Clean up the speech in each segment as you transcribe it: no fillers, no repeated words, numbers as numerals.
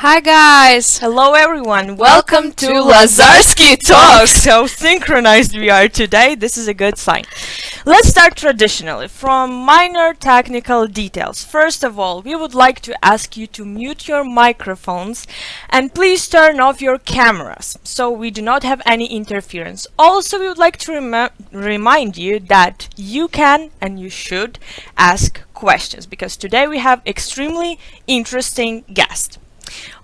Hi guys! Hello everyone, Welcome to Lazarski Talks! How synchronized we are today, this is a good sign. Let's start traditionally from minor technical details. First of all, we would like to ask you to mute your microphones and please turn off your cameras so we do not have any interference. Also, we would like to remind you that you can and you should ask questions because today we have extremely interesting guests.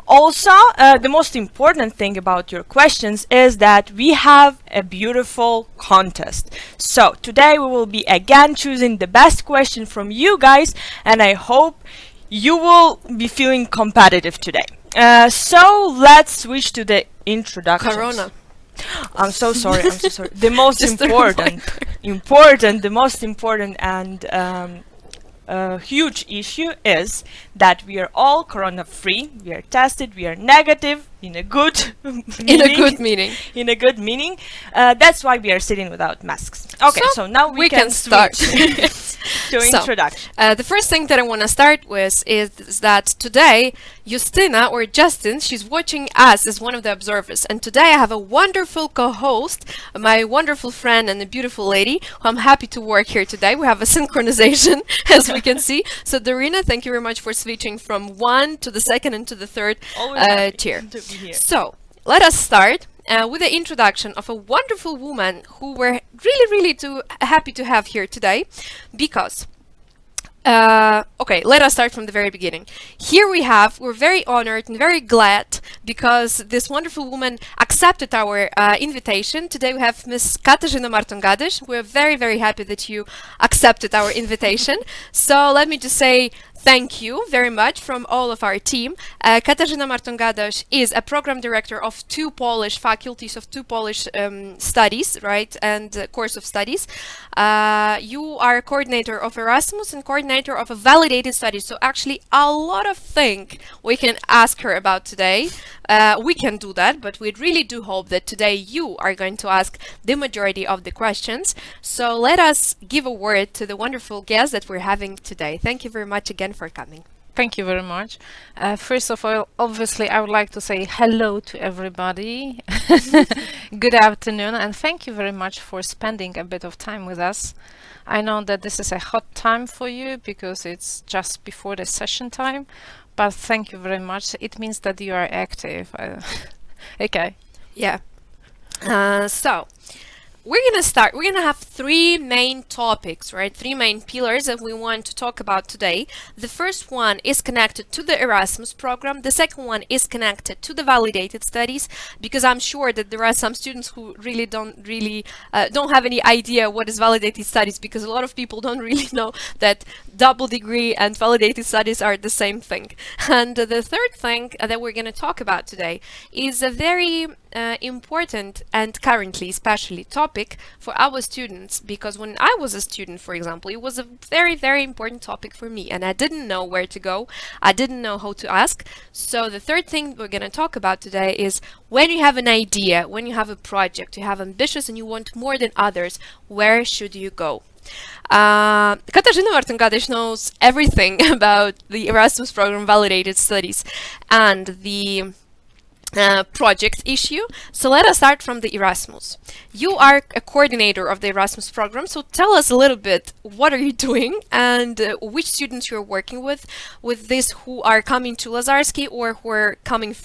Also, the most important thing about your questions is that we have a beautiful contest. So today we will be again choosing the best question from you guys, and I hope you will be feeling competitive today. So let's switch to the introductions. Corona. I'm so sorry. The most the most important and huge issue is that we are all corona-free. We are tested. We are negative in a good meaning. In a good meaning. That's why we are sitting without masks. Okay, so now we can start to introduction. The first thing that I want to start with is that today Justina or Justin, she's watching us as one of the observers, and today I have a wonderful co-host, my wonderful friend and a beautiful lady who I'm happy to work here today. We have a synchronization as we can see. So Darina, thank you very much for switching from one to the second and to the third chair. So let us start with the introduction of a wonderful woman who we're really happy to have here today because okay, let us start from the very beginning. Here we're very honored and very glad because this wonderful woman accepted our invitation. Today we have Miss Katarzyna Marton-Gadoś. We're very happy that you accepted our invitation. So let me just say thank you very much from all of our team. Katarzyna Marton-Gadoś is a program director of two Polish faculties of two Polish studies, right, and course of studies. You are coordinator of Erasmus and coordinator of a validated studies. So actually a lot of things we can ask her about today. We can do that, but we really do hope that today you are going to ask the majority of the questions. So let us give a word to the wonderful guest that we're having today. Thank you very much again for coming. Thank you very much. First of all, obviously, I would like to say hello to everybody. Good afternoon, and thank you very much for spending a bit of time with us. I know that this is a hot time for you because it's just before the session time, but thank you very much. It means that you are active. Okay. Yeah. So we're gonna start. We're gonna have three main topics, right? Three main pillars that we want to talk about today. The first one is connected to the Erasmus program. The second one is connected to the validated studies, because I'm sure that there are some students who really don't have any idea what is validated studies, because a lot of people don't really know that double degree and validated studies are the same thing. And the third thing that we're gonna talk about today is a very important and currently especially topic for our students, because when I was a student, for example, it was a very important topic for me and I didn't know where to go. I didn't know how to ask. So the third thing we're going to talk about today is when you have an idea, when you have a project, you have ambitious and you want more than others, where should you go? Katarzyna Marton-Gadoś knows everything about the Erasmus program validated studies and the project issue. So let us start from the Erasmus. You are a coordinator of the Erasmus program, so tell us a little bit, what are you doing and which students you're working with this who are coming to Lazarski or who are coming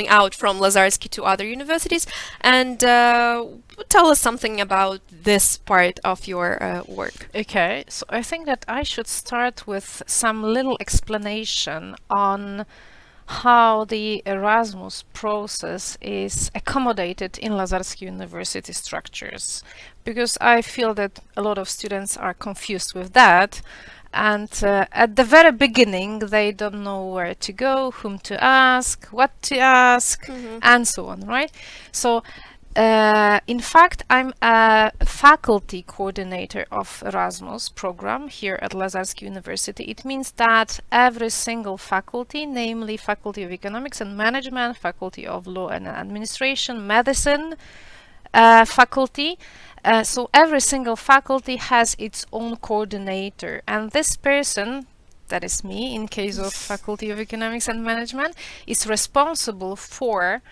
out from Lazarski to other universities, and tell us something about this part of your work. Okay, so I think that I should start with some little explanation on how the Erasmus process is accommodated in Lazarski University structures, because I feel that a lot of students are confused with that, and at the very beginning they don't know where to go, whom to ask, what to ask, and so on, right? So in fact, I'm a faculty coordinator of Erasmus program here at Lazarski University. It means that every single faculty, namely Faculty of Economics and Management, Faculty of Law and Administration, Medicine faculty, so every single faculty has its own coordinator, and this person that is me in case of Faculty of Economics and Management, is responsible for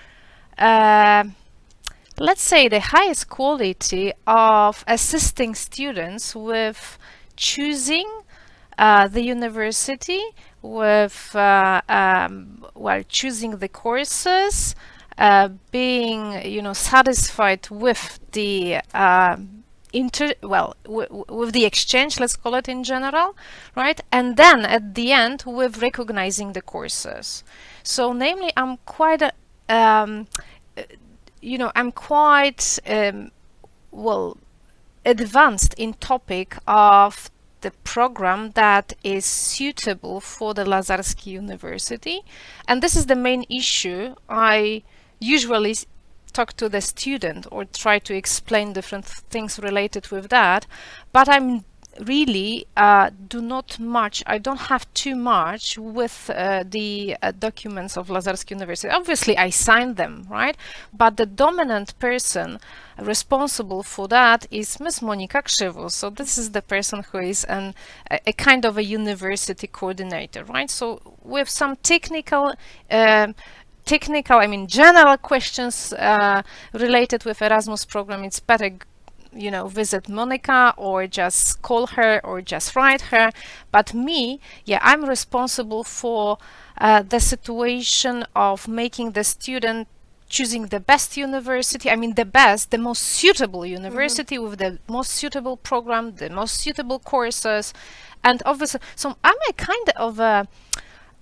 let's say the highest quality of assisting students with choosing the university, with choosing the courses, being satisfied with the with the exchange, let's call it in general, right? And then at the end with recognizing the courses. So namely, I'm quite advanced in topic of the program that is suitable for the Lazarski University, and this is the main issue. I usually talk to the student or try to explain different things related with that, but I'm really I don't have too much with the documents of Lazarski University. Obviously I signed them, right? But the dominant person responsible for that is Miss Monika Krzywo. So this is the person who is a kind of a university coordinator, right? So with some technical, general questions related with Erasmus program, it's better visit Monica or just call her or just write her. But me, I'm responsible for the situation of making the student choosing the best university, the most suitable university with the most suitable program, the most suitable courses. And obviously, so I'm a kind of a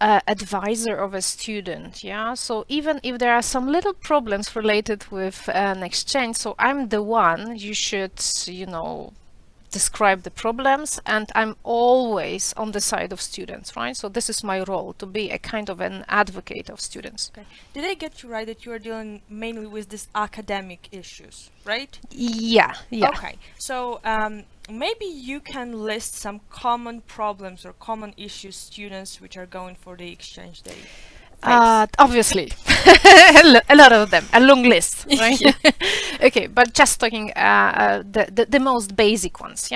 advisor of a student, so even if there are some little problems related with an exchange, so I'm the one you should describe the problems, and I'm always on the side of students, right? So this is my role, to be a kind of an advocate of students. Okay. Did I get you right that you are dealing mainly with these academic issues, right? Yeah. Okay, so maybe you can list some common problems or common issues students which are going for the exchange day face. Obviously, a lot of them, a long list, right? Okay, but just talking the most basic ones,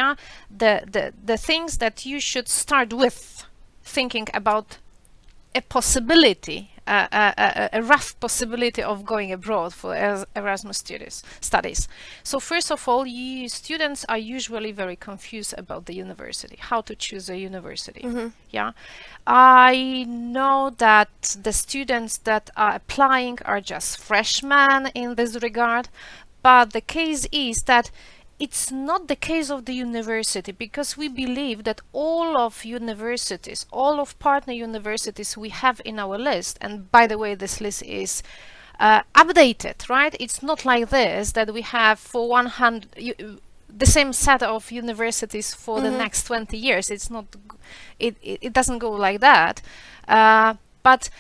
the things that you should start with thinking about a possibility, a rough possibility of going abroad for Erasmus studies. So first of all, students are usually very confused about the university, how to choose a university. I know that the students that are applying are just freshmen in this regard, but the case is that it's not the case of the university, because we believe that all of universities, all of partner universities we have in our list, and by the way, this list is updated, right? It's not like this, that we have for 100 the same set of universities for the next 20 years. It's not, it doesn't go like that. But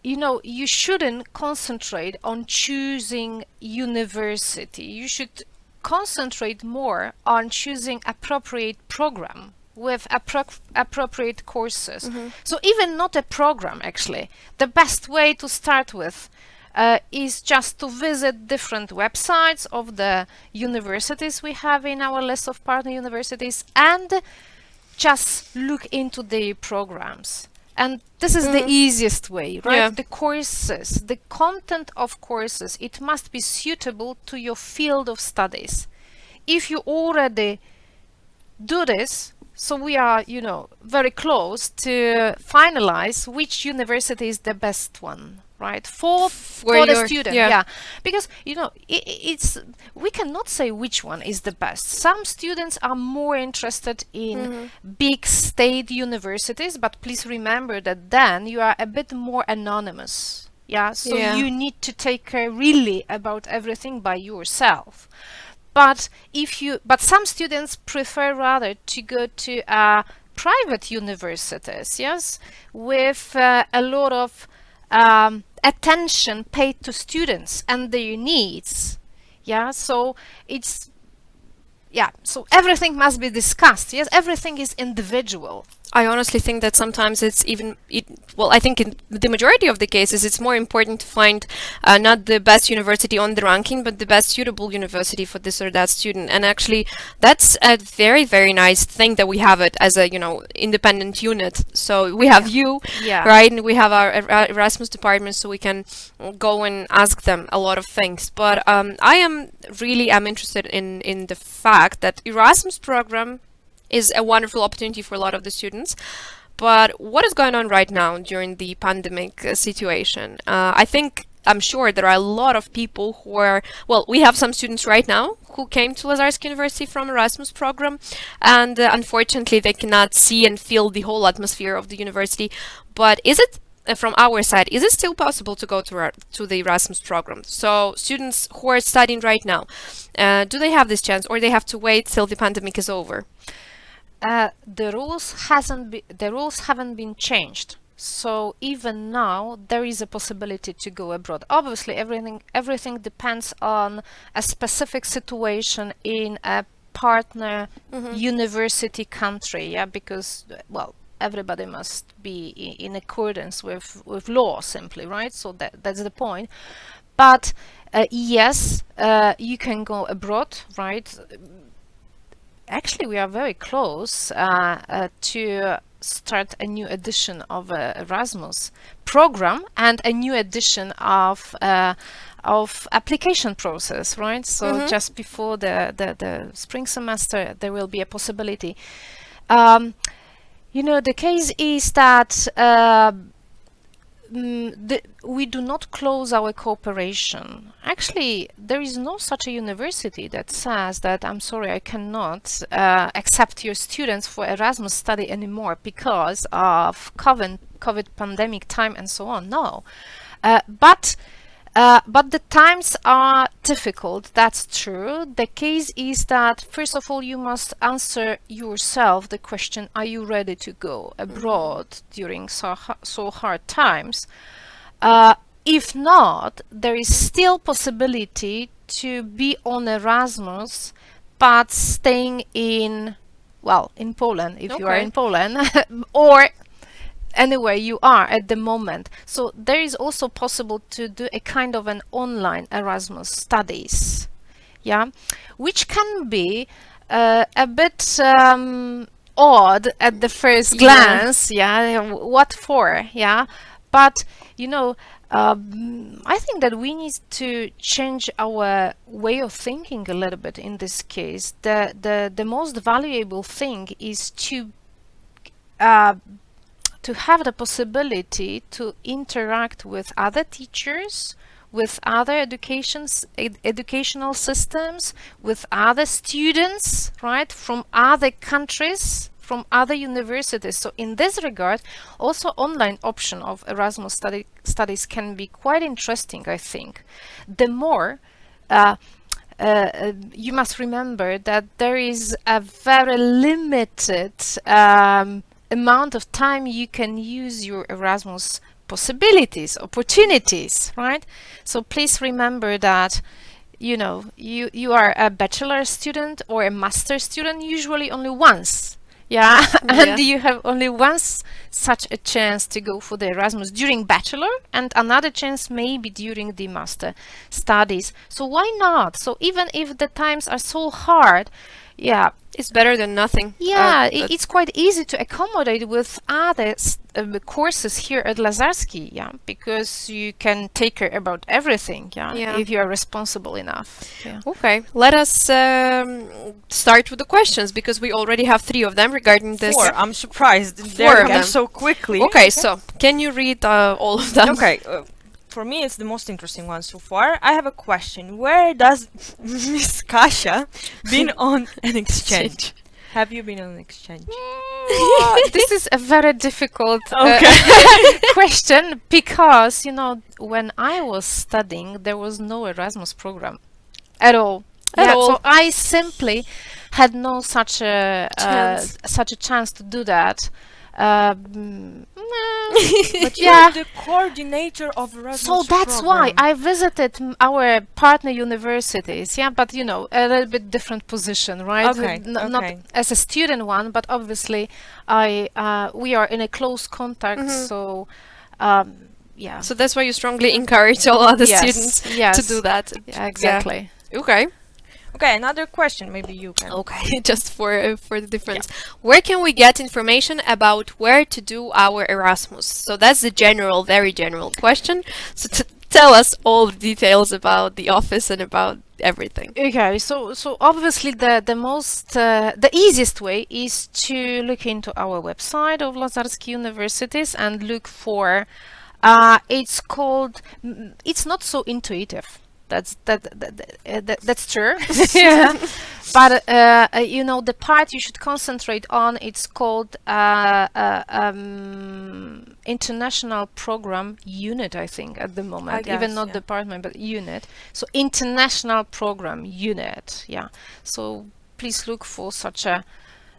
you shouldn't concentrate on choosing university. You should concentrate more on choosing appropriate program with appropriate courses. So even not a program, actually, the best way to start with is just to visit different websites of the universities we have in our list of partner universities and just look into the programs. And this is the easiest way, right? Yeah. The courses, the content of courses, it must be suitable to your field of studies. If you already do this, so we are, very close to finalize which university is the best one, right? For the student, because it's we cannot say which one is the best. Some students are more interested in big state universities, but please remember that then you are a bit more anonymous, so you need to take care really about everything by yourself. But some students prefer rather to go to private universities, with a lot of attention paid to students and their needs. So it's so everything must be discussed. Everything is individual. I honestly think that sometimes well, I think in the majority of the cases, it's more important to find not the best university on the ranking, but the best suitable university for this or that student. And actually, that's a very, very nice thing that we have it as a, independent unit. So we have you, Yeah. right? And we have our Erasmus department, so we can go and ask them a lot of things. But I am interested in the fact that Erasmus program is a wonderful opportunity for a lot of the students. But what is going on right now during the pandemic situation? I'm sure there are a lot of people who are, well, we have some students right now who came to Lazarski University from Erasmus program, and unfortunately they cannot see and feel the whole atmosphere of the university. But is it, from our side, is it still possible to go to the Erasmus program? So students who are studying right now, do they have this chance, or they have to wait till the pandemic is over? The rules haven't been changed. So even now there is a possibility to go abroad. Obviously, everything depends on a specific situation in a partner university country. Yeah, because well, everybody must be in accordance with law, simply, right? So that's the point. But yes, you can go abroad, right? Actually, we are very close to start a new edition of Erasmus program and a new edition of application process, right? So just before the spring semester, there will be a possibility. The case is that we do not close our cooperation. Actually, there is no such a university that says that, I'm sorry, I cannot accept your students for Erasmus study anymore because of COVID pandemic time and so on. No. But the times are difficult, that's true. The case is that, first of all, you must answer yourself the question, are you ready to go abroad during so hard times? If not, there is still possibility to be on Erasmus, but staying in Poland, if you are in Poland, or anywhere you are at the moment. So there is also possible to do a kind of an online Erasmus studies, yeah, which can be a bit odd at the first glance, yeah, what for, yeah, but I think that we need to change our way of thinking a little bit in this case. The most valuable thing is to have the possibility to interact with other teachers, with other educational systems, with other students, right, from other countries, from other universities. So in this regard, also online option of Erasmus studies can be quite interesting, I think. The more you must remember that there is a very limited amount of time you can use your Erasmus opportunities, right? So please remember that you are a bachelor student or a master student usually only once, yeah, and you have only once such a chance to go for the Erasmus during bachelor, and another chance maybe during the master studies. So why not? So even if the times are so hard, yeah, it's better than nothing. Yeah, it's quite easy to accommodate with other courses here at Lazarski, yeah, because you can take care about everything, yeah, if you are responsible enough. Yeah. Okay, let us start with the questions, because we already have 3 of them regarding this. 4. I'm surprised. 4 of them so quickly. Okay, so can you read all of them? Okay. For me, it's the most interesting one so far. I have a question. Where does Miss Kasia been on an exchange? Have you been on an exchange? This is a very difficult question, because when I was studying, there was no Erasmus program at all. So I simply had no such a chance to do that. But You're yeah. the coordinator of Erasmus So that's why program. I visited our partner universities, yeah, but a little bit different position, right? Okay, Not okay. as a student one, but obviously we are in a close contact, so yeah. So that's why you strongly encourage all other Yes, students to yes. do that. Yeah, exactly. Okay. Okay, another question. Maybe you can. Okay, just for the difference. Where can we get information about where to do our Erasmus? So that's the general, very general question. So tell us all the details about the office and about everything. Okay, so obviously the most the easiest way is to look into our website of Lazarski universities and look for it's called it's not so intuitive. That's true. Yeah. But the part you should concentrate on, it's called International Program Unit, I think, at the moment. Even guess, not yeah. department, but unit. So International Program Unit. Yeah. So please look for such a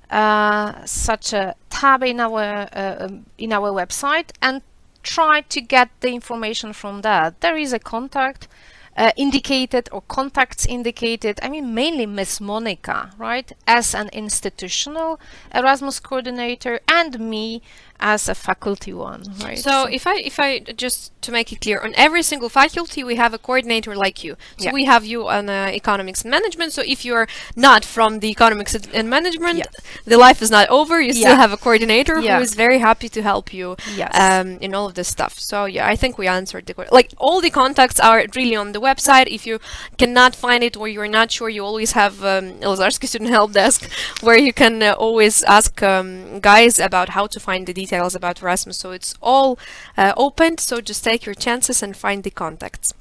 tab in our website and try to get the information from that. There is a contact indicated or contacts indicated. I mean, mainly Miss Monica, right, as an institutional Erasmus coordinator, and me as a faculty one, right? So if I just to make it clear, on every single faculty we have a coordinator like you. So Yeah. we have you on economics and management. So if you're not from the economics and management, Yeah. the life is not over. You still Yeah. have a coordinator Yeah. who is very happy to help you Yes. in all of this stuff. So yeah, I think we answered like all the contacts are really on the website. If you cannot find it or you're not sure, you always have Lazarski Student Help Desk where you can always ask guys about how to find the details about Erasmus. So it's all open. So just take your chances and find the contacts.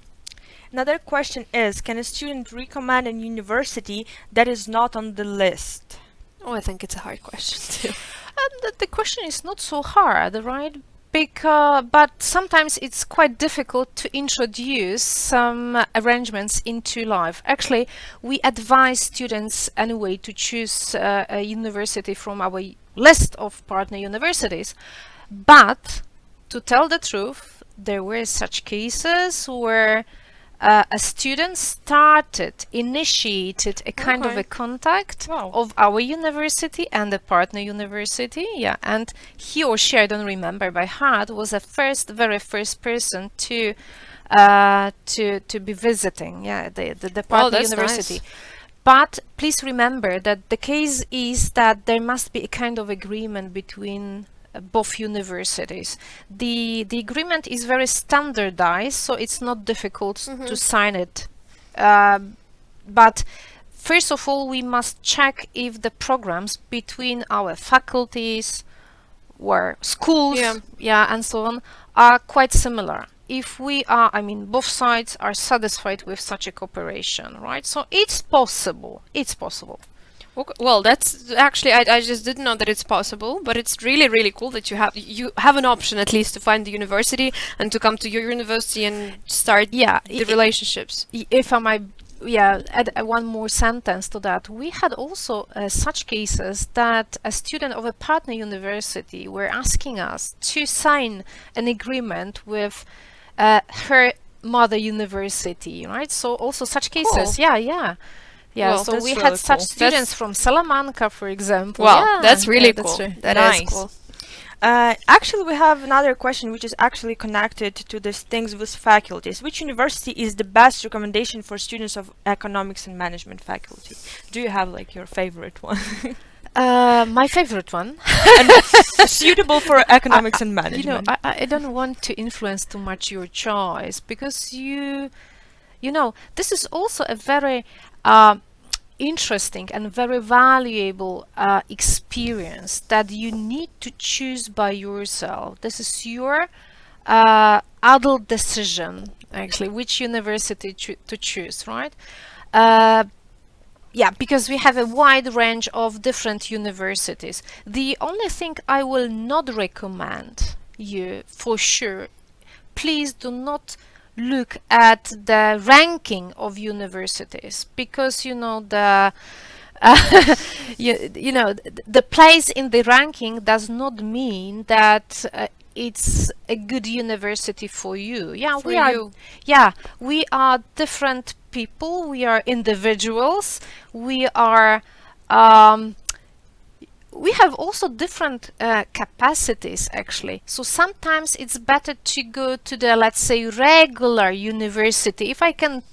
Another question is, can a student recommend a university that is not on the list? Oh, I think it's a hard question too. And the question is not so hard, right? But sometimes it's quite difficult to introduce some arrangements into life. Actually, we advise students anyway to choose a university from our list of partner universities. But to tell the truth, there were such cases where a student initiated a kind of Okay. a contact Wow. of our university and the partner university, yeah, and he or she, I don't remember by heart, was the very first person to be visiting, yeah, the partner that's university. nice. But please remember that the case is that there must be a kind of agreement between both universities. The agreement is very standardized, so it's not difficult to sign it. But first of all, we must check if the programs between our faculties or schools, Yeah. and so on, are quite similar. If we are, I mean, both sides are satisfied with such a cooperation, right? So it's possible. It's possible. Okay. Well, that's actually I just didn't know that it's possible, but it's really really cool that you have an option at least to find the university and to come to your university and start Yeah, the relationships. if I might, add one more sentence to that. We had also such cases that a student of a partner university were asking us to sign an agreement with her mother university, right? So also such cases, Cool. yeah. Well, So that's we really had such cool. students from Salamanca, for example. Wow, Yeah, that's really that's cool. true. That Nice. is cool. Actually, we have another question which is actually connected to these things with faculties. Which university is the best recommendation for students of economics and management faculty? Do you have like your favorite one? My favorite one. And suitable for economics and management. I don't want to influence too much your choice, because this is also a very interesting and very valuable experience that you need to choose by yourself. This is your adult decision, actually, which university to choose, right? Because we have a wide range of different universities. The only thing I will not recommend you for sure, please do not look at the ranking of universities, because You know, the place in the ranking does not mean that it's a good university for you. Yeah, For we are. you. Yeah, we are different people. We are individuals. We are. We have also different capacities, actually. So sometimes it's better to go to the, let's say, regular university, if I can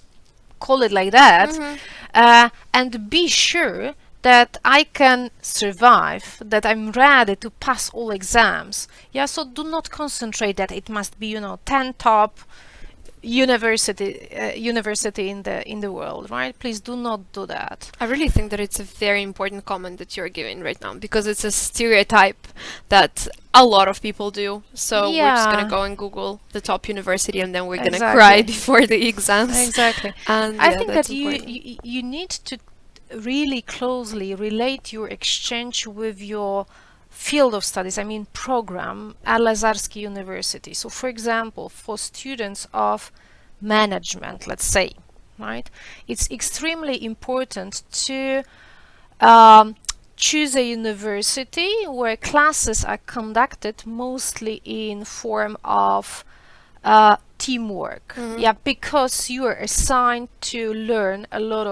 call it like that, and be sure that I can survive, that I'm ready to pass all exams. Yeah, so do not concentrate that it must be, 10 top university in the world, right? Please do not do that. I really think that it's a very important comment that you're giving right now, because it's a stereotype that a lot of people do. So we're just Yeah. gonna go and Google the top university, and then we're gonna Exactly. cry before the exams. Exactly. And I yeah, think that's that you, important. you need to really closely relate your exchange with your field of studies, I mean program, at Lazarski University. So for example, for students of management, let's say, right, it's extremely important to choose a university where classes are conducted mostly in form of teamwork. Yeah, because you are assigned to learn a lot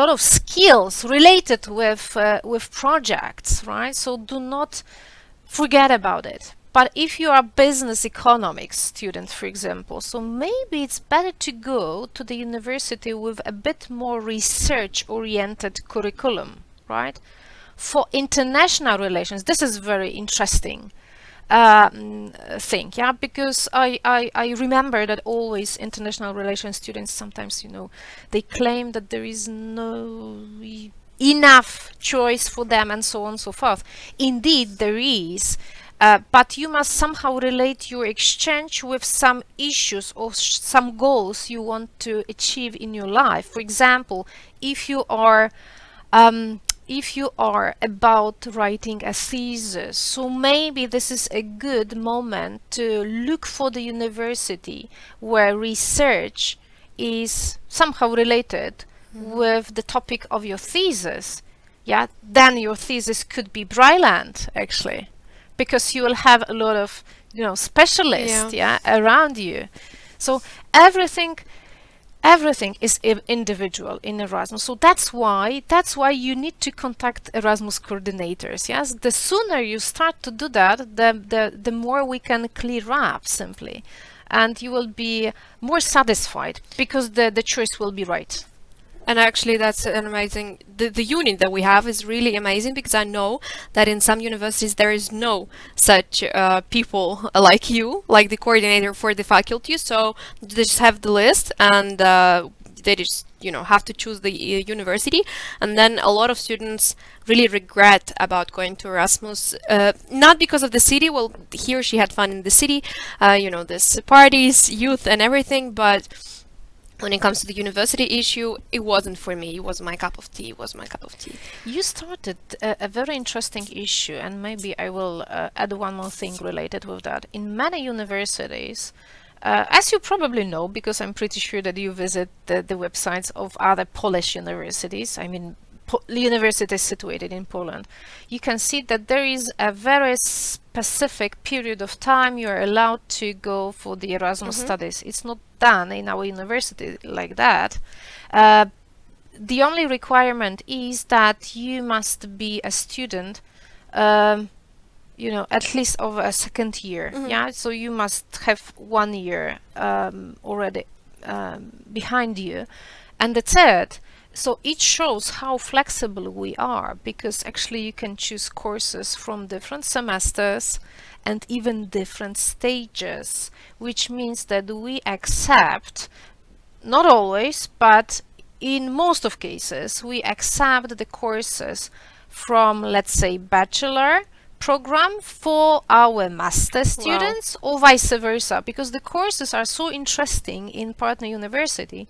of skills related with projects, right? So do not forget about it. But if you are a business economics student, for example, so maybe it's better to go to the university with a bit more research-oriented curriculum, right? For international relations, this is very interesting thing, yeah, because I remember that always international relations students sometimes, they claim that there is no enough choice for them and so on and so forth. Indeed, there is. But you must somehow relate your exchange with some issues or some goals you want to achieve in your life. For example, if you are about writing a thesis, so maybe this is a good moment to look for the university where research is somehow related with the topic of your thesis. Yeah, then your thesis could be brilliant, actually, because you will have a lot of specialists around you. So everything is individual in Erasmus. So that's why you need to contact Erasmus coordinators. Yes, the sooner you start to do that, the more we can clear up simply, and you will be more satisfied because the choice will be right. And actually, that's an amazing. The unit that we have is really amazing, because I know that in some universities there is no such people like you, like the coordinator for the faculty. So they just have the list, and they just have to choose the university. And then a lot of students really regret about going to Erasmus, not because of the city. Well, he or she had fun in the city, this parties, youth, and everything, but when it comes to the university issue, it wasn't for me. It was my cup of tea. You started a very interesting issue, and maybe I will add one more thing related with that. In many universities, as you probably know, because I'm pretty sure that you visit the websites of other Polish universities, I mean universities situated in Poland, you can see that there is a very specific period of time you are allowed to go for the Erasmus studies. It's not done in our university like that. The only requirement is that you must be a student at least of a second year. Yeah, so you must have 1 year already behind you, and that's it. So it shows how flexible we are, because actually you can choose courses from different semesters and even different stages, which means that we accept, not always, but in most of cases, we accept the courses from, let's say, bachelor program for our master students, or vice versa, because the courses are so interesting in partner university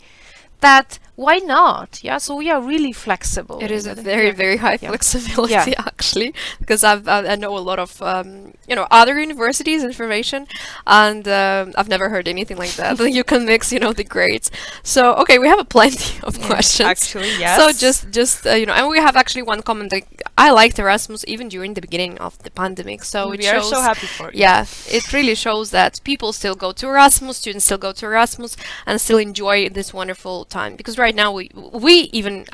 that why not? Yeah, so we are really flexible. It is a very, very high flexibility, actually. actually, because I know a lot of other universities information, and I've never heard anything like that. You can mix the grades. So okay, we have a plenty of questions. Actually, yes. So just and we have actually one comment that I liked Erasmus even during the beginning of the pandemic. So it we are shows, so happy for you. yeah, it really shows that people still go to Erasmus, students still go to Erasmus, and still enjoy this wonderful time. Because right now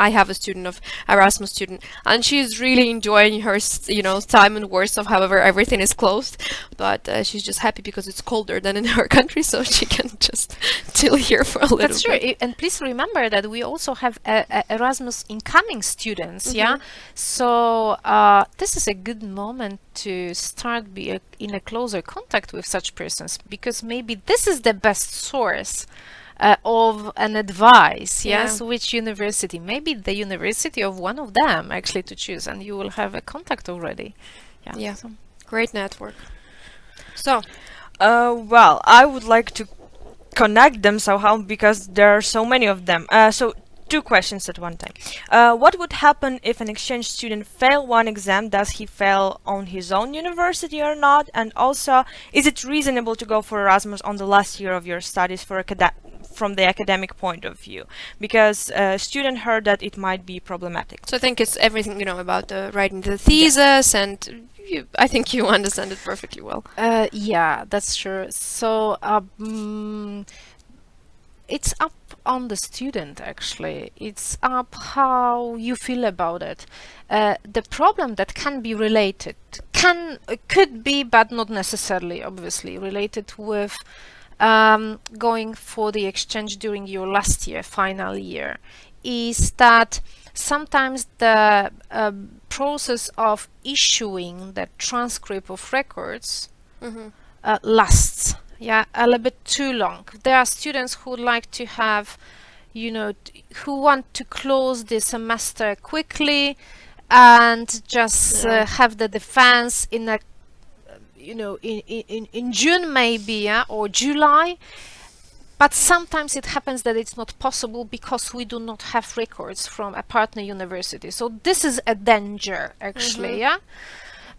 I have a student of Erasmus student, and she's really enjoying her time in Warsaw. However, everything is closed, but she's just happy because it's colder than in her country, so she can just chill here for a little That's true. bit. And please remember that we also have Erasmus incoming students. Yeah. Mhm. So this is a good moment to start be in a closer contact with such persons, because maybe this is the best source of an advice. Yeah. Yes, which university? Maybe the university of one of them actually to choose, and you will have a contact already. Yeah. Yeah. So- Great network. So Well, I would like to connect them somehow because there are so many of them. So two questions at one time. What would happen if an exchange student fail one exam? Does he fail on his own university or not? And also, is it reasonable to go for Erasmus on the last year of your studies from the academic point of view? Because student heard that it might be problematic. I think it's everything about writing the thesis, and I think you understand it perfectly well. Yeah, that's true. So it's up on the student, actually. It's up how you feel about it. The problem that can be related could be, but not necessarily, obviously, related with going for the exchange during your last year, final year, is that sometimes the process of issuing the transcript of records lasts a little bit too long. There are students who would like to have, who want to close the semester quickly and just have the defense in a, in June maybe, or July. But sometimes it happens that it's not possible because we do not have records from a partner university. So this is a danger, actually, yeah?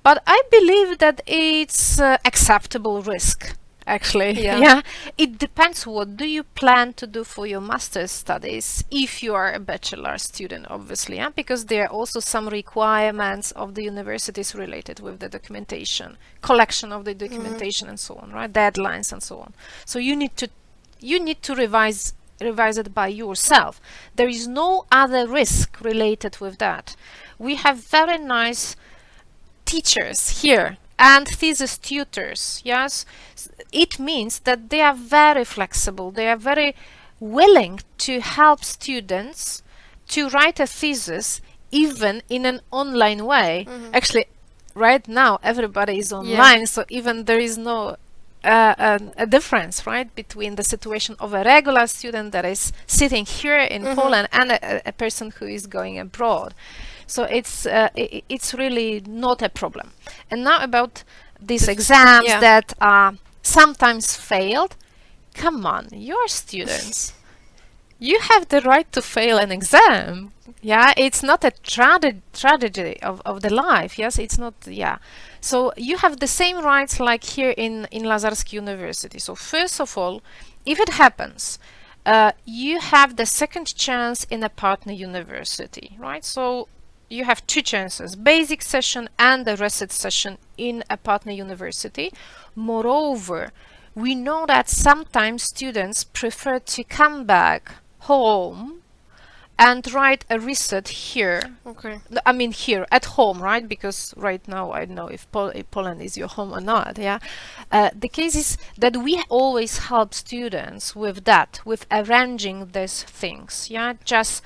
But I believe that it's acceptable risk, actually. Yeah. It depends what do you plan to do for your master's studies if you are a bachelor student, obviously, yeah? Because there are also some requirements of the universities related with the documentation, collection of the documentation and so on, right? Deadlines and so on. So you need to revise it by yourself. There is no other risk related with that. We have very nice teachers here and thesis tutors. Yes, it means that they are very flexible. They are very willing to help students to write a thesis even in an online way. Actually, right now everybody is online, so even there is no a difference, right, between the situation of a regular student that is sitting here in Poland and a person who is going abroad. So it's really not a problem. And now about these exams that are sometimes failed. Come on, you're students. You have the right to fail an exam. Yeah, it's not a tragedy of the life. Yes, it's not. Yeah. So you have the same rights like here in Lazarski University. So first of all, if it happens, you have the second chance in a partner university, right? So you have two chances, basic session and the research session in a partner university. Moreover, we know that sometimes students prefer to come back home and write a research here. Okay. I mean here at home, right? Because right now I don't know if Poland is your home or not. Yeah. The case is that we always help students with that, with arranging these things. Yeah. Just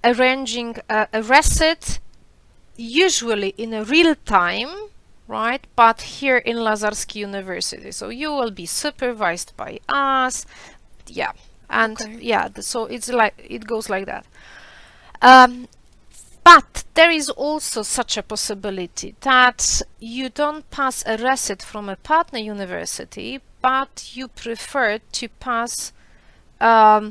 arranging a research, usually in a real time, right? But here in Lazarski University, so you will be supervised by us. Yeah. And so it's like it goes like that. But there is also such a possibility that you don't pass a recit from a partner university, but you prefer to pass a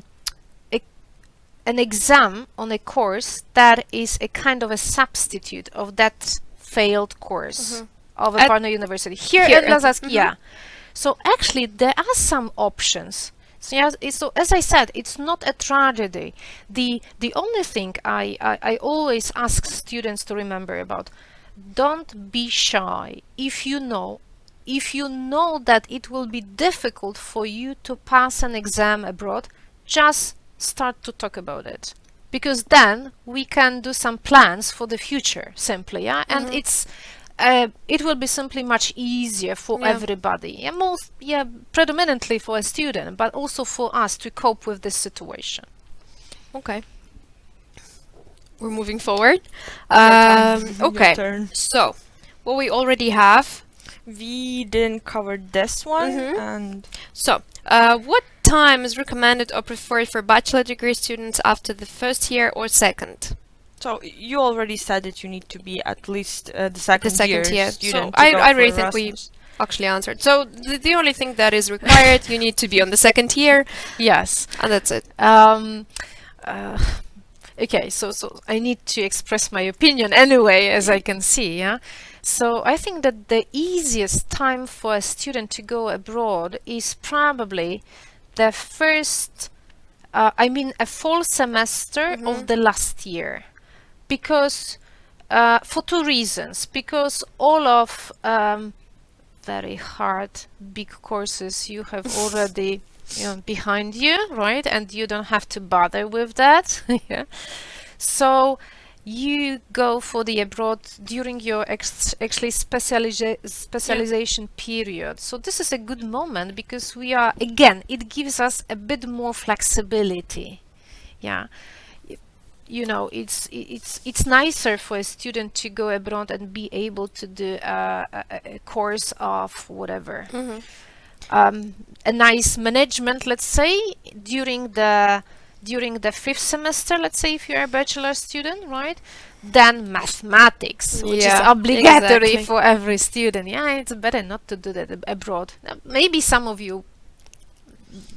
an exam on a course that is a kind of a substitute of that failed course of a At- partner university. Here here at at- Lazarski, yeah. So actually there are some options. So, yeah, so as I said, it's not a tragedy. The only thing I always ask students to remember about, don't be shy if you know that it will be difficult for you to pass an exam abroad. Just start to talk about it, because then we can do some plans for the future simply, yeah. And it will be simply much easier for everybody, predominantly for a student, but also for us to cope with this situation. Okay. We're moving forward. Your Okay. turn. So, what we already have. We didn't cover this one, and So, what time is recommended or preferred for bachelor degree students after the first year or second? so you already said that you need to be at least the second year So student. I really think we actually answered. So the only thing that is required, you need to be on the second year, Yes. and that's it. Okay, so I need to express my opinion anyway, as I can see, yeah. So I think that the easiest time for a student to go abroad is probably the first, a fall semester of the last year, because for two reasons. Because all of very hard big courses you have already behind you, right? And you don't have to bother with that. Yeah. So you go for the abroad during your actually specialization period. So this is a good moment, because we are, again, it gives us a bit more flexibility. Yeah. It's nicer for a student to go abroad and be able to do a course of whatever. A nice management, let's say, during the fifth semester, let's say, if you're a bachelor student, right? Then mathematics, which is obligatory for every student. Yeah, it's better not to do that abroad. Maybe some of you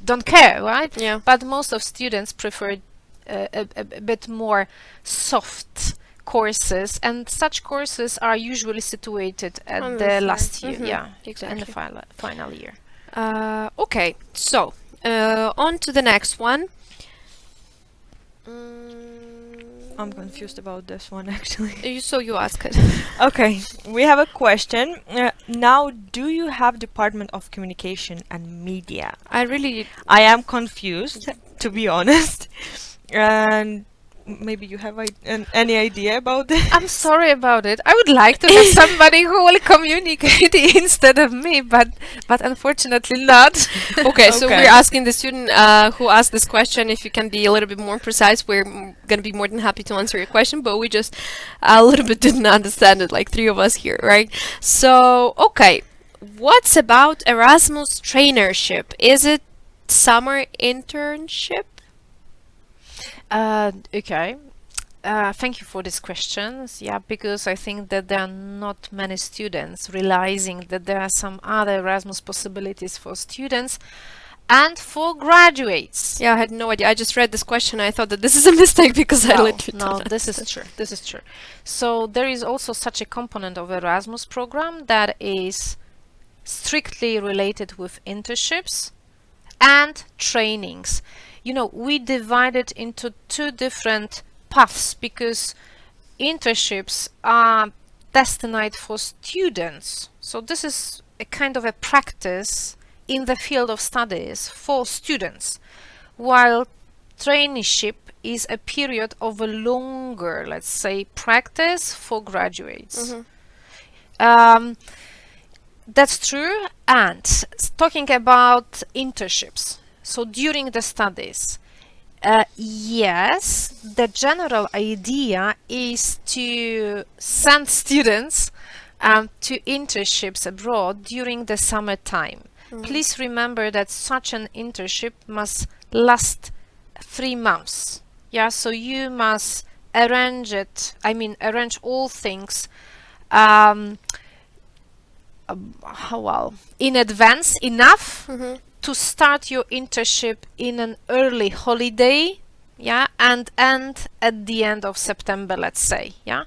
don't care, right? Yeah. But most of students prefer a bit more soft courses, and such courses are usually situated at the last year, Exactly. in the final year. Okay, so on to the next one. I'm confused about this one actually. So you ask it. Okay, we have a question. Now, do you have Department of Communication and Media? I am confused, to be honest. And maybe you have any idea about this? I'm sorry about it. I would like to have somebody who will communicate instead of me, but unfortunately not. Okay, so Okay. we're asking the student who asked this question if you can be a little bit more precise. We're going to be more than happy to answer your question, but we just a little bit didn't understand it, like three of us here, right? So, okay, what's about Erasmus trainership? Is it summer internship? Okay. Thank you for these questions. Yeah, because I think that there are not many students realizing that there are some other Erasmus possibilities for students and for graduates. Yeah, I had no idea. I just read this question. I thought that this is a mistake because I literally No, don't this is true. This is true. So there is also such a component of Erasmus program that is strictly related with internships and trainings. We divide it into two different paths, because internships are destined for students. So this is a kind of a practice in the field of studies for students, while traineeship is a period of a longer, let's say, practice for graduates. That's true. And talking about internships, so during the studies, yes, the general idea is to send students to internships abroad during the summertime. Please remember that such an internship must last 3 months. Yeah, so you must arrange all things in advance enough to start your internship in an early holiday yeah, and end at the end of September, let's say, yeah.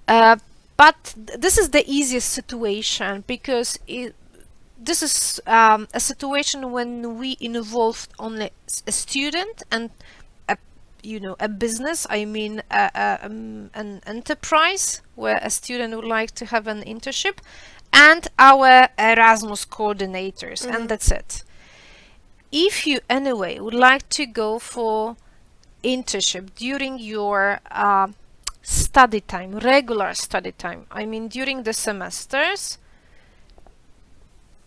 But this is the easiest situation because this is a situation when we involved only a student and a business, I mean an enterprise where a student would like to have an internship, and our Erasmus coordinators, and that's it. If you anyway would like to go for internship during your study time, regular study time, I mean during the semesters,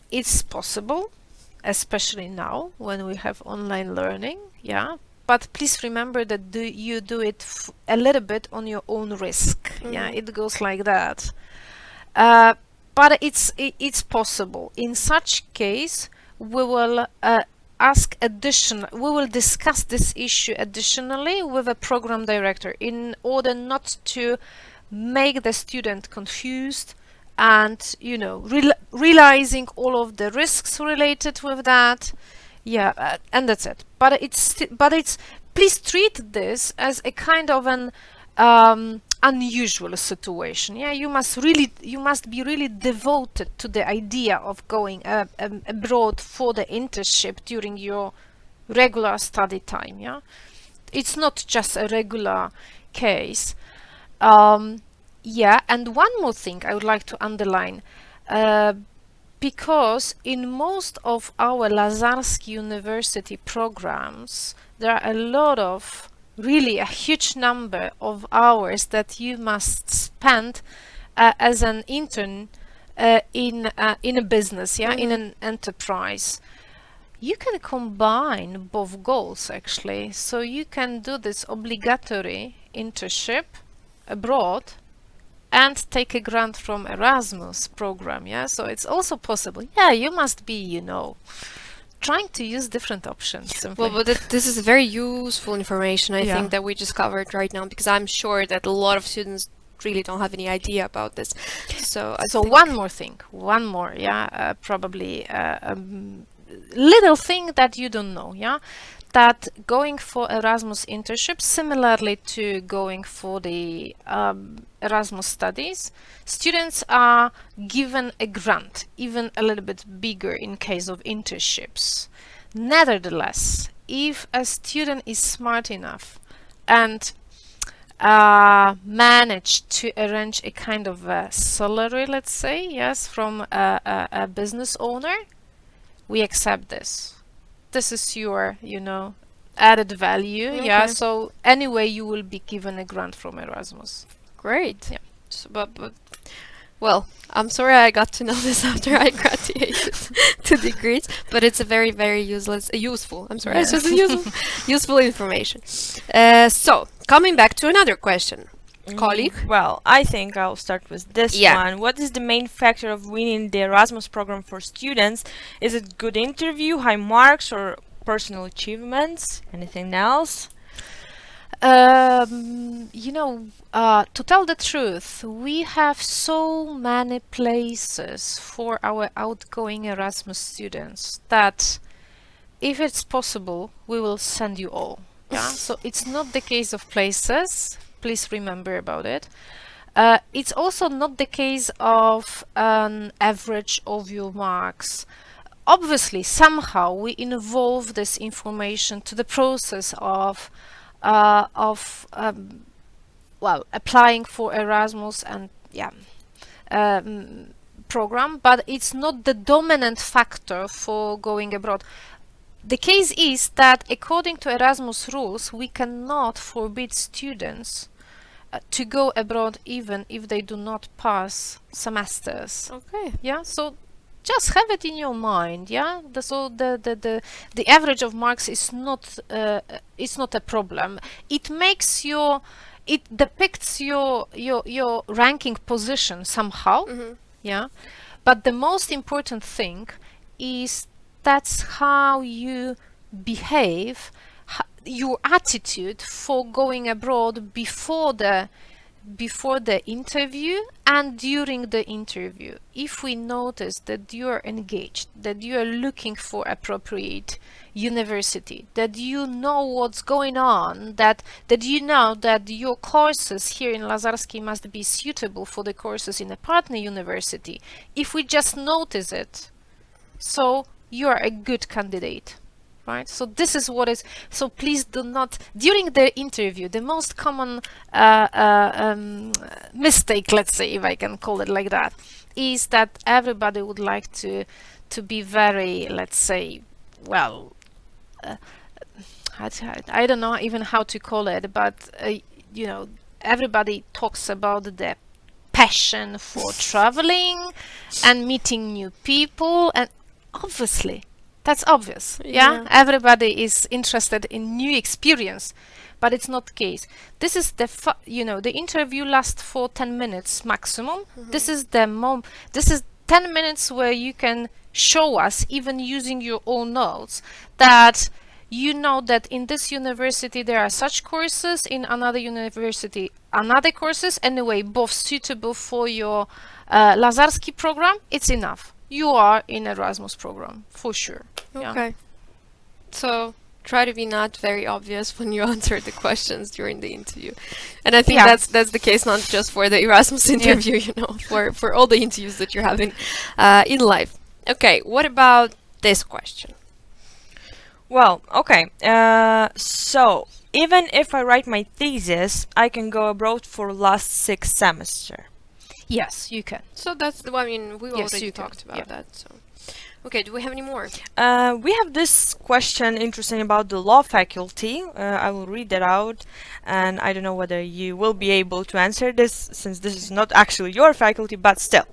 it's possible, especially now when we have online learning, yeah. But please remember that you do it a little bit on your own risk. Yeah, it goes like that. But it's possible. In such case, we will we will discuss this issue additionally with a program director in order not to make the student confused and realizing all of the risks related with that. Yeah, and that's it. But it's please treat this as a kind of an unusual situation. Yeah, you must be really devoted to the idea of going abroad for the internship during your regular study time. Yeah, it's not just a regular case. Yeah, and one more thing I would like to underline. Because in most of our Lazarski University programs, there are really a huge number of hours that you must spend as an intern in a business, yeah, in an enterprise. You can combine both goals actually. So you can do this obligatory internship abroad and take a grant from Erasmus program, yeah? So it's also possible. Yeah, you must be, trying to use different options. Simply. Well, but this is very useful information, I think, that we just covered right now, because I'm sure that a lot of students really don't have any idea about this. So one more, yeah, probably little thing that you don't know, yeah? That going for Erasmus internship, similarly to going for the Erasmus studies, students are given a grant, even a little bit bigger in case of internships. Nevertheless, if a student is smart enough and manage to arrange a kind of a salary, let's say, yes, from a business owner, we accept this. This is your, added value. Okay. Yeah. So anyway, you will be given a grant from Erasmus. Great. Yeah. So, but well, I'm sorry I got to know this after I graduated 2 degrees, but it's a very, very useful. I'm sorry, it's just useful information. So coming back to another question. Colleague? Well, I think I'll start with this one. What is the main factor of winning the Erasmus program for students? Is it good interview, high marks, or personal achievements? Anything else? To tell the truth, we have so many places for our outgoing Erasmus students that if it's possible, we will send you all. Yeah. So it's not the case of places. Please remember about it. It's also not the case of an average of your marks. Obviously, somehow we involve this information to the process of applying for Erasmus and program, but it's not the dominant factor for going abroad. The case is that according to Erasmus rules, we cannot forbid students to go abroad even if they do not pass semesters. Okay. Yeah. So just have it in your mind. Yeah. The average of marks is not a problem. It depicts your ranking position somehow. Yeah. But the most important thing is that's how you behave, your attitude for going abroad before the before the interview and during the interview. If we notice that you are engaged, that you are looking for appropriate university, that you know what's going on, that you know that your courses here in Lazarski must be suitable for the courses in a partner university, if we just notice it, so you are a good candidate. Right? So this is what is, so please do not, during the interview, the most common mistake, let's say, if I can call it like that, is that everybody would like to be very, let's say, well, I don't know even how to call it, but you know, everybody talks about the passion for traveling and meeting new people, and obviously that's obvious. Yeah, everybody is interested in new experience, but it's not the case. This is the the interview lasts for 10 minutes maximum. This is the this is 10 minutes where you can show us, even using your own notes, that you know that in this university there are such courses, in another university another courses, anyway both suitable for your Lazarski program. It's enough. You are in Erasmus program for sure. Okay. So try to be not very obvious when you answer the questions during the interview. And I think that's the case not just for the Erasmus interview, you know, for all the interviews that you're having in life. Okay, what about this question? Well, okay. So even if I write my thesis, I can go abroad for last 6 semester. Yes, you can. So that's the one. I mean, we Yes, already you can. talked about that. So, okay. Do we have any more? We have this question interesting about the law faculty. I will read that out, and I don't know whether you will be able to answer this, since this is not actually your faculty, but still.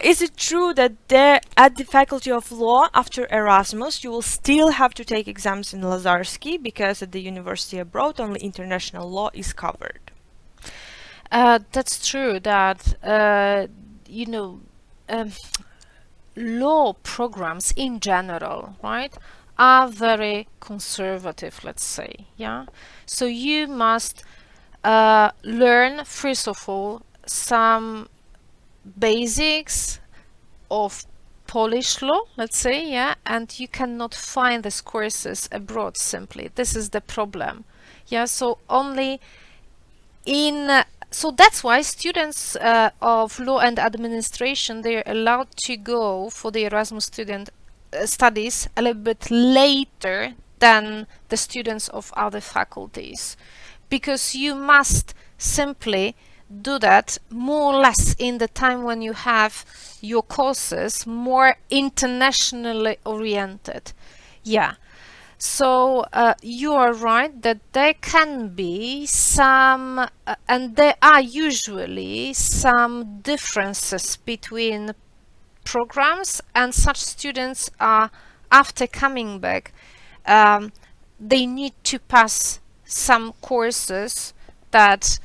Is it true that there, at the Faculty of Law, after Erasmus, you will still have to take exams in Lazarski, because at the university abroad, only international law is covered? That's true that, law programs in general, right, are very conservative, let's say, yeah? So you must learn, first of all, some basics of Polish law, let's say, yeah, and you cannot find these courses abroad simply. This is the problem, yeah, so only in so that's why students of law and administration, they're allowed to go for the Erasmus student studies a little bit later than the students of other faculties, because you must simply do that more or less in the time when you have your courses more internationally oriented. Yeah. So you are right that there can be some, and there are usually some differences between programs, and such students are, after coming back, they need to pass some courses that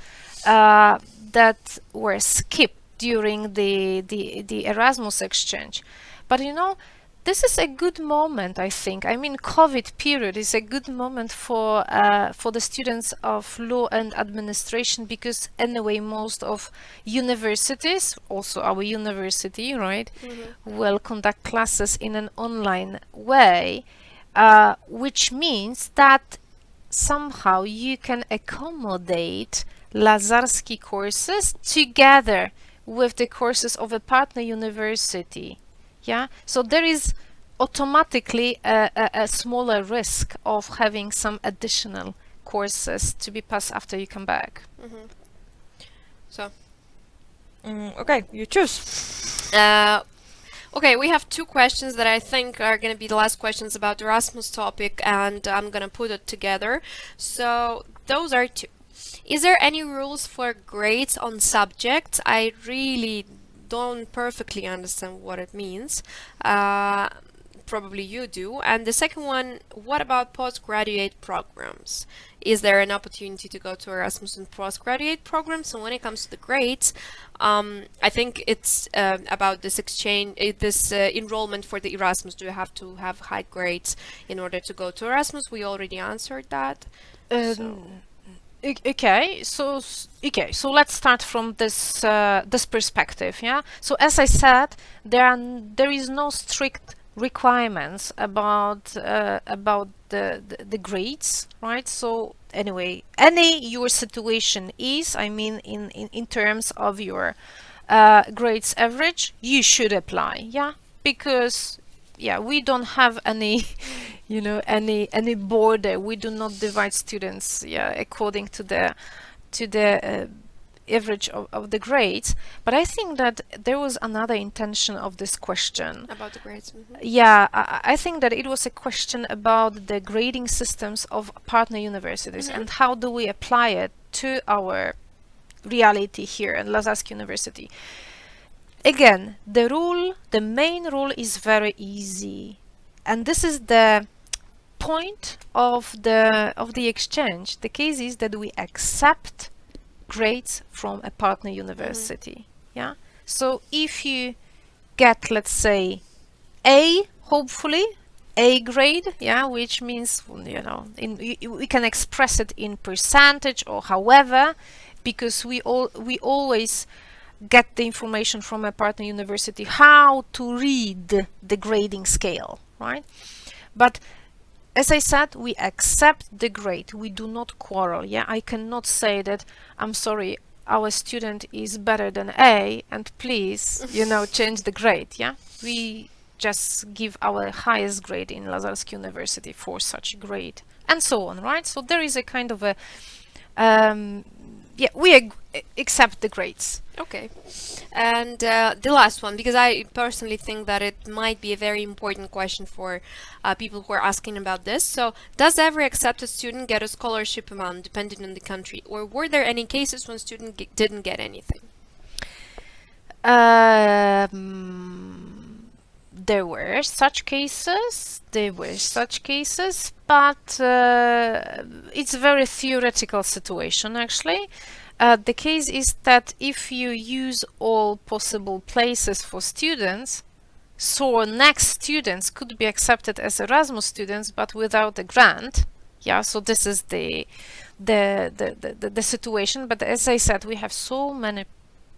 that were skipped during the Erasmus exchange. But you know, this is a good moment, I think. I mean, COVID period is a good moment for the students of law and administration, because anyway, most of universities, also our university, right, will conduct classes in an online way, which means that somehow you can accommodate Lazarski courses together with the courses of a partner university. Yeah, so there is automatically a smaller risk of having some additional courses to be passed after you come back. So, okay, you choose. okay, we have 2 questions that I think are going to be the last questions about the Erasmus topic, and I'm going to put it together. So, those are 2. Is there any rules for grades on subjects? I really don't perfectly understand what it means. Probably you do. And the second one, what about postgraduate programs? Is there an opportunity to go to Erasmus and postgraduate programs? So when it comes to the grades, I think it's about this exchange, this enrollment for the Erasmus. Do you have to have high grades in order to go to Erasmus? We already answered that. So. Okay, so let's start from this perspective, yeah. So as I said, there is no strict requirements about the grades, right? So anyway, any your situation is, I mean, in terms of your grades average, you should apply, yeah, because yeah, we don't have any you know, any border. We do not divide students, yeah, according to the average of the grades. But I think that there was another intention of this question. About the grades. Mhm. Yeah, I think that it was a question about the grading systems of partner universities and how do we apply it to our reality here at Lazarski University. Again, the main rule is very easy, and this is the point of the exchange. The case is that we accept grades from a partner university. Yeah. So if you get, let's say, A, hopefully A grade, yeah, which means, you know, we can express it in percentage or however, because we always get the information from a partner university how to read the grading scale, right? But as I said, we accept the grade. We do not quarrel. Yeah, I cannot say that I'm sorry, our student is better than A, and please, you know, change the grade. Yeah, we just give our highest grade in Lazarski University for such grade, and so on. Right. So there is a kind of a yeah, we accept the grades. Okay. And the last one, because I personally think that it might be a very important question for people who are asking about this. So, does every accepted student get a scholarship amount depending on the country? Or were there any cases when student didn't get anything? There were such cases. But it's a very theoretical situation, actually. The case is that if you use all possible places for students, so next students could be accepted as Erasmus students, but without a grant. Yeah, so this is the situation. But as I said, we have so many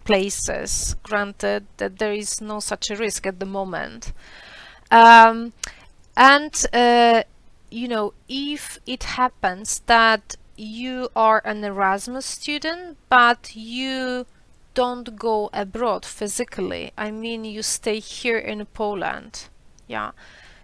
places granted that there is no such a risk at the moment. You know, if it happens that you are an Erasmus student, but you don't go abroad physically, I mean, you stay here in Poland, yeah,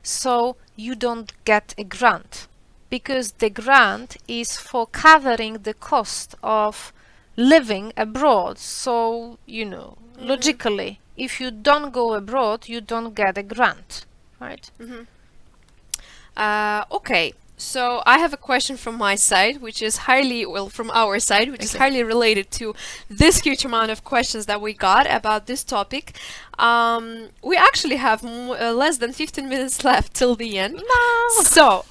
so you don't get a grant, because the grant is for covering the cost of living abroad. So, you know, logically, if you don't go abroad, you don't get a grant, right? Okay, so I have a question from my side, which is highly, well, from our side, which is highly related to this huge amount of questions that we got about this topic. We actually have less than 15 minutes left till the end. No! So,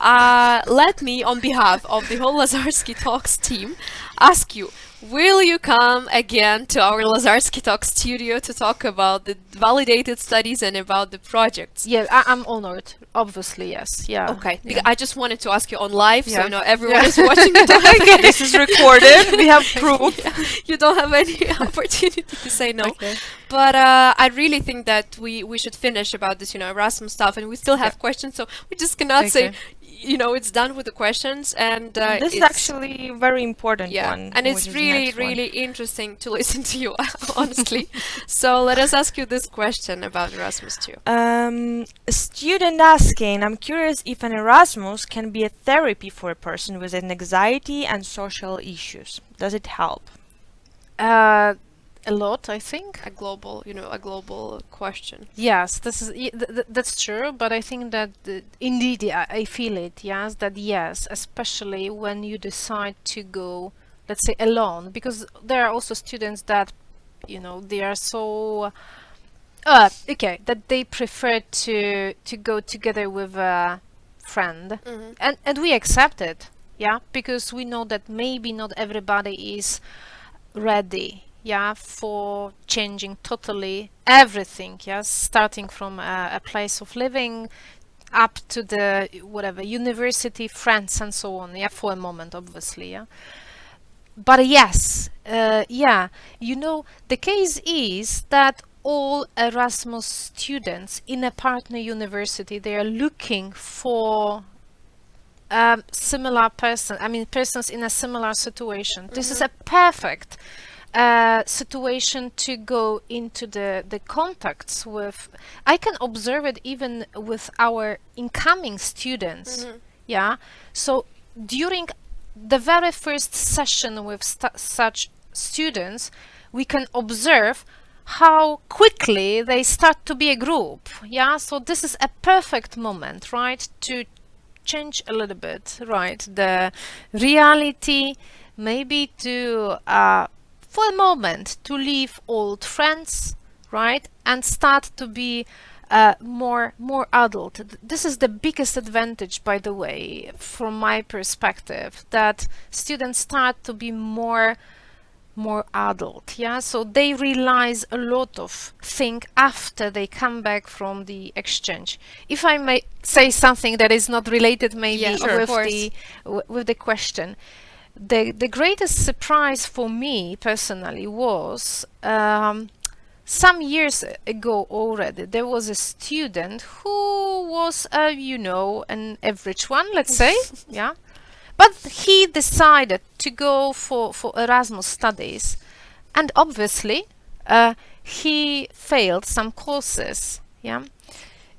let me, on behalf of the whole Lazarski Talks team, ask you, will you come again to our Lazarski Talk studio to talk about the validated studies and about the projects? Yeah, I'm honored. Obviously, yes. Yeah. Okay. Yeah. I just wanted to ask you on live, so Yeah. you know everyone is watching. You don't have This is recorded. We have proof. you don't have any opportunity to say no. Okay. But I really think that we should finish about this, you know, Erasmus stuff, and we still have questions, so we just cannot say, Okay. you know, it's done with the questions. And This is it's- actually a very important yeah, one. and which it's is the really, next one. really interesting to listen to you, honestly. So let us ask you this question about Erasmus too. A student asking, I'm curious if an Erasmus can be a therapy for a person with an anxiety and social issues. Does it help? A lot, I think. A global, you know, a global question. Yes, this is that's true, but I think that indeed, yeah, I feel it. Yes, that yes, especially when you decide to go, let's say, alone, because there are also students that, you know, they are so okay, that they prefer to go together with a friend, and we accept it, yeah, because we know that maybe not everybody is ready, yeah, for changing totally everything, yes, starting from a place of living up to the whatever university, friends, and so on, yeah, for a moment, obviously, yeah. but yes, yeah, you know, the case is that all Erasmus students in a partner university, they are looking for similar person, I mean persons in a similar situation. This is a perfect situation to go into the contacts with. I can observe it even with our incoming students. Yeah, so during the very first session with such students, we can observe how quickly they start to be a group. Yeah, so this is a perfect moment, right, to change a little bit, right, the reality, maybe to for a moment to leave old friends, right, and start to be more adult. This is the biggest advantage, by the way, from my perspective, that students start to be more adult. Yeah, so they realize a lot of things after they come back from the exchange. If I may say something that is not related maybe Yeah, sure, of course. with the question, the greatest surprise for me personally was some years ago already. There was a student who was you know, an average one, let's say. Yeah, but he decided to go for Erasmus studies, and obviously he failed some courses. Yeah,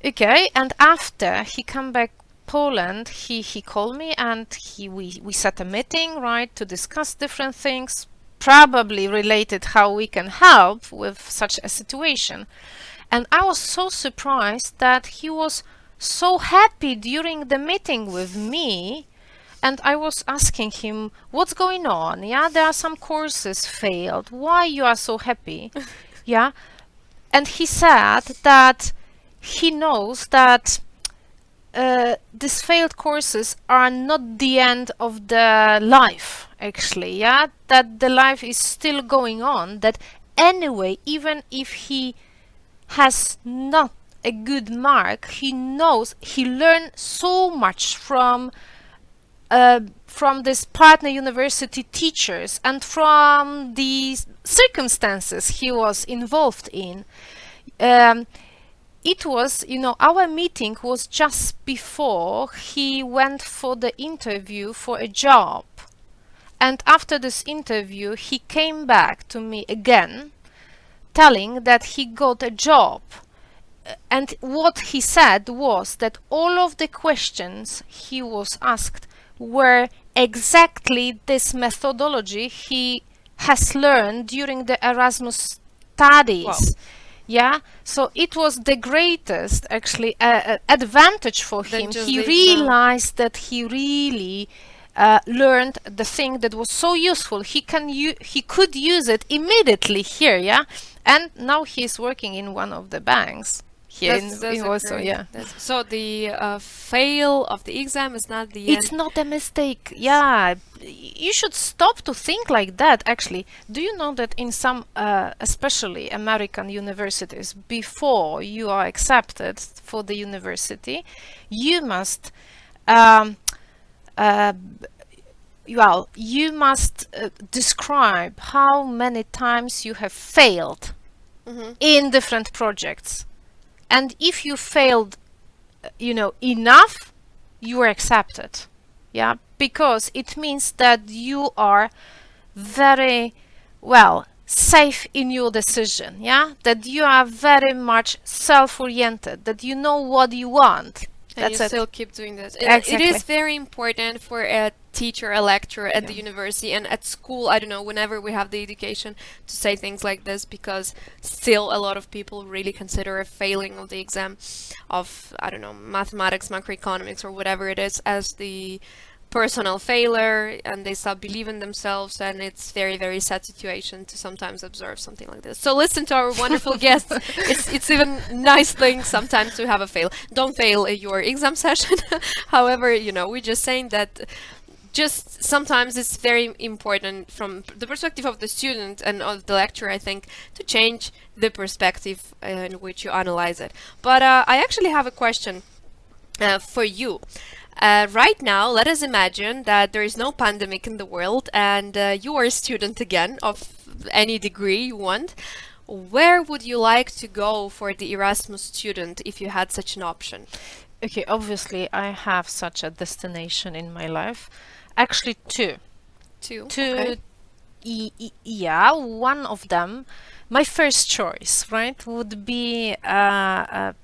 okay, and after he come back Poland, he called me and we set a meeting, right, to discuss different things, probably related how we can help with such a situation. And I was so surprised that he was so happy during the meeting with me. And I was asking him, what's going on? Yeah, there are some courses failed. Why you are so happy? Yeah. And he said that he knows that these failed courses are not the end of the life, actually. Yeah, that the life is still going on. That anyway, even if he has not a good mark, he knows he learned so much from this partner university teachers and from the circumstances he was involved in. It was, you know, our meeting was just before he went for the interview for a job. And after this interview, he came back to me again, telling that he got a job. And what he said was that all of the questions he was asked were exactly this methodology he has learned during the Erasmus studies. Wow. Yeah, so it was the greatest actually advantage for Than him. just He the exam. realized that he really learned the thing that was so useful. He could use it immediately here. Yeah, and now he's working in one of the banks here in a Warsaw. great- Yeah. So the fail of the exam is not the It's end. not a mistake. Yeah, you should stop to think like that. Actually, do you know that in some, especially American universities, before you are accepted for the university, you must, um, you must describe how many times you have failed in different projects, and if you failed, you know, enough, you are accepted. Yeah, because it means that you are very well safe in your decision. Yeah, that you are very much self-oriented, that you know what you want. And That's you it. still keep doing this. It Exactly. is very important for a teacher, a lecturer at the university and at school, I don't know, whenever we have the education, to say things like this, because still a lot of people really consider a failing of the exam of, I don't know, mathematics, macroeconomics, or whatever it is, as the personal failure, and they stop believing themselves, and it's very, very sad situation to sometimes observe something like this. So listen to our wonderful guests. It's even nice thing sometimes to have a fail. Don't fail your exam session. However, you know, we're just saying that just sometimes it's very important from the perspective of the student and of the lecturer, I think, to change the perspective in which you analyze it. But I actually have a question for you. Right now, let us imagine that there is no pandemic in the world and you are a student again of any degree you want. Where would you like to go for the Erasmus student if you had such an option? Okay, obviously I have such a destination in my life. Actually, two. Two. Two, Okay. yeah, one of them, my first choice, right, would be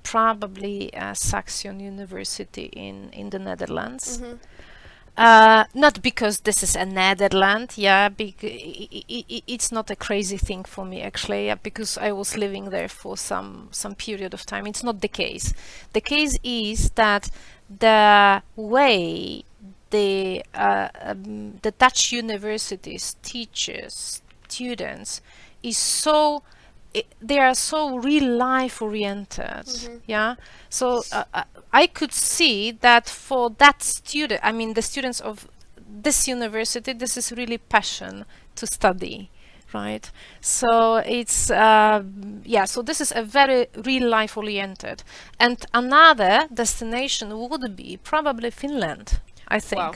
probably Saxion University in the Netherlands. Mhm. Not because this is a Netherlands, yeah, it's not a crazy thing for me actually, yeah, because I was living there for some period of time. It's not the case. The case is that the way the Dutch universities teaches students is so they are so real life oriented, yeah. So I could see that for that student, I mean the students of this university, this is really passion to study, right? So it's yeah, so this is a very real life oriented. And another destination would be probably Finland, I think. Wow.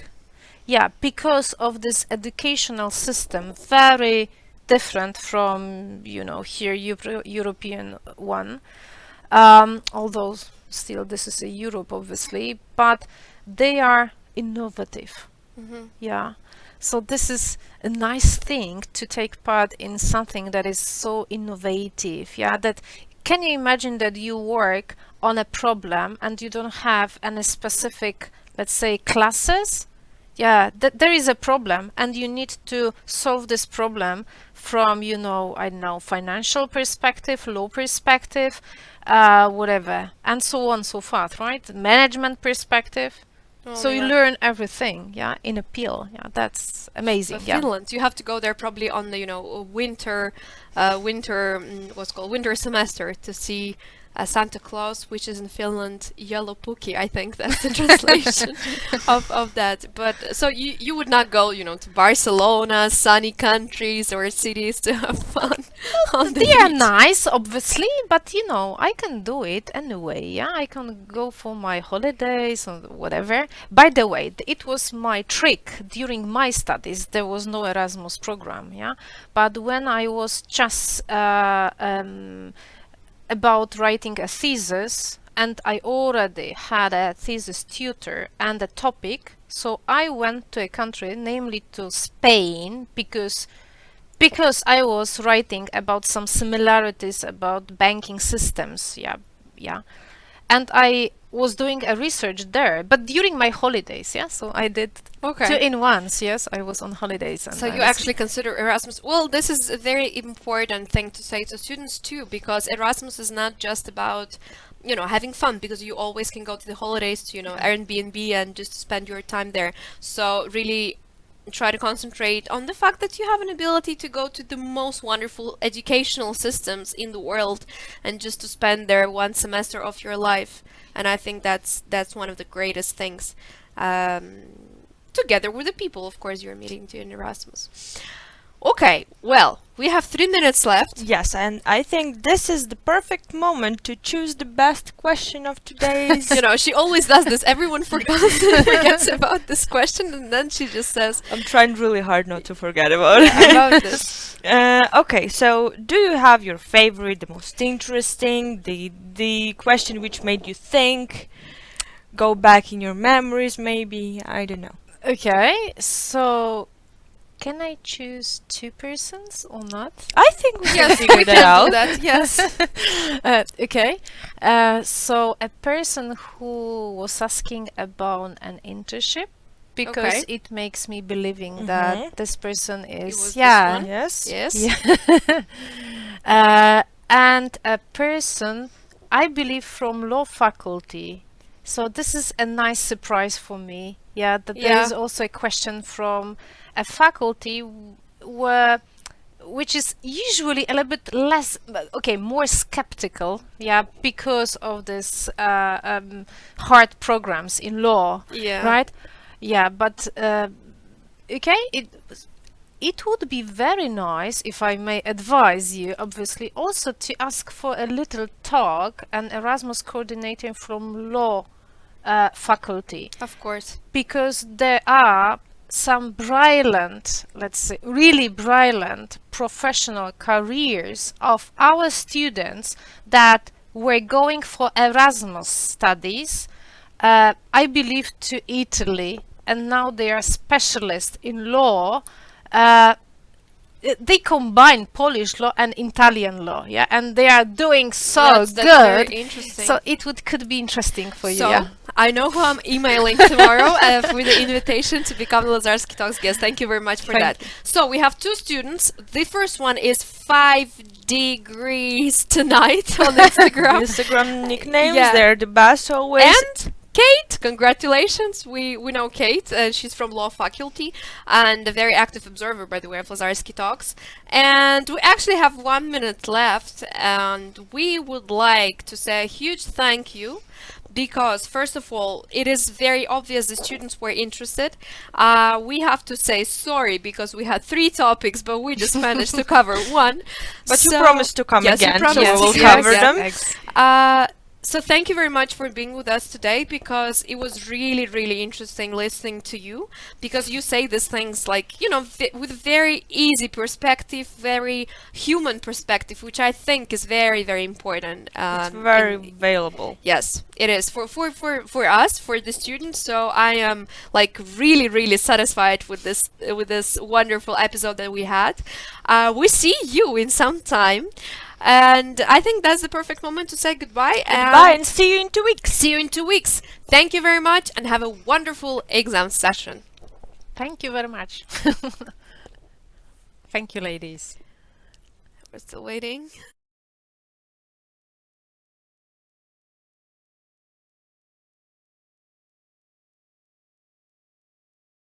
Yeah, because of this educational system, very different from, you know, here European one. Although still this is a Europe, obviously, but they are innovative. Mhm. Yeah. So this is a nice thing to take part in something that is so innovative. Yeah. That can you imagine that you work on a problem and you don't have any specific, let's say, classes? Yeah, there is a problem and you need to solve this problem from, you know, I don't know, financial perspective, law perspective, whatever, and so on, so forth, right? Management perspective. Oh, So you yeah. learn everything, yeah, in a pill. Yeah, that's amazing. But Yeah. Finland, you have to go there probably on the, what's called winter semester to see Santa Claus, which is in Finland, Yellow Puki, I think that's the translation of that. But so you would not go, to Barcelona, sunny countries or cities to have fun on the They are beach. nice, obviously, but you know, I can do it anyway. Yeah, I can go for my holidays or whatever. By the way, it was my trick during my studies. There was no Erasmus program. Yeah, but when I was just about writing a thesis, and I already had a thesis tutor and a topic, so I went to a country, namely to Spain, because I was writing about some similarities about banking systems. Yeah, yeah. And I was doing a research there, but during my holidays, yeah. So I did Okay. 2 in 1s. Yes, I was on holidays. And So I you was- actually consider Erasmus. Well, this is a very important thing to say to students too, because Erasmus is not just about, having fun, because you always can go to the holidays to, Airbnb and just spend your time there. So really try to concentrate on the fact that you have an ability to go to the most wonderful educational systems in the world and just to spend there one semester of your life. And I think that's one of the greatest things. Together with the people, of course, you're meeting to in Erasmus. Okay, well, we have 3 minutes left. Yes, and I think this is the perfect moment to choose the best question of today's. She always does this. Everyone forgets about this question, and then she just says, I'm trying really hard not to forget about it. "I love this." Okay, so do you have your favorite, the most interesting, the question which made you think, go back in your memories, maybe? I don't know. Okay, so can I choose 2 persons or not? I think we can Yes, figure we that can out. do that. Yes. Okay, so a person who was asking about an internship, because Okay. it makes me believing Mhm. that this person was is, this yeah, one? Yes. Yes. yeah. And a person, I believe, from law faculty. So this is a nice surprise for me. Yeah, that there Yeah. is also a question from a faculty which is usually a little bit less, okay, more skeptical. Yeah, because of this hard programs in law. Yeah. Right? Yeah, but okay, it would be very nice, if I may advise you, obviously, also to ask for a little talk, an Erasmus coordinator from law faculty, Of course. because there are some brilliant, let's say, really brilliant professional careers of our students that were going for Erasmus studies, I believe, to Italy, and now they are specialists in law. They combine Polish law and Italian law, yeah, and they are doing so That's very good. interesting. So it could be interesting for you. So, Yeah? I know who I'm emailing tomorrow with the invitation to become the Lazarski Talks guest. Thank you very much for Thank that. So, we have 2 students. The first one is 5 degrees tonight on Instagram. Instagram nicknames, Yeah. they're the best always. And Kate, congratulations. We know Kate. She's from law faculty and a very active observer, by the way, of Lazarski Talks. And we actually have 1 minute left, and we would like to say a huge thank you, because first of all, it is very obvious the students were interested. We have to say sorry because we had 3 topics, but we just managed to cover 1. But you So- promised to come Yes, you again, so promised. we will Yes, cover yes. them. So thank you very much for being with us today, because it was really, really interesting listening to you, because you say these things like, you know, with very easy perspective, very human perspective, which I think is very, very important. It's very in- available. Yes, it is for us, for the students. So I am like really, really satisfied with this wonderful episode that we had. We see you in some time, and I think that's the perfect moment to say goodbye. Bye, and see you in 2 weeks. See you in 2 weeks. Thank you very much, and have a wonderful exam session. Thank you very much. Thank you, ladies. We're still waiting.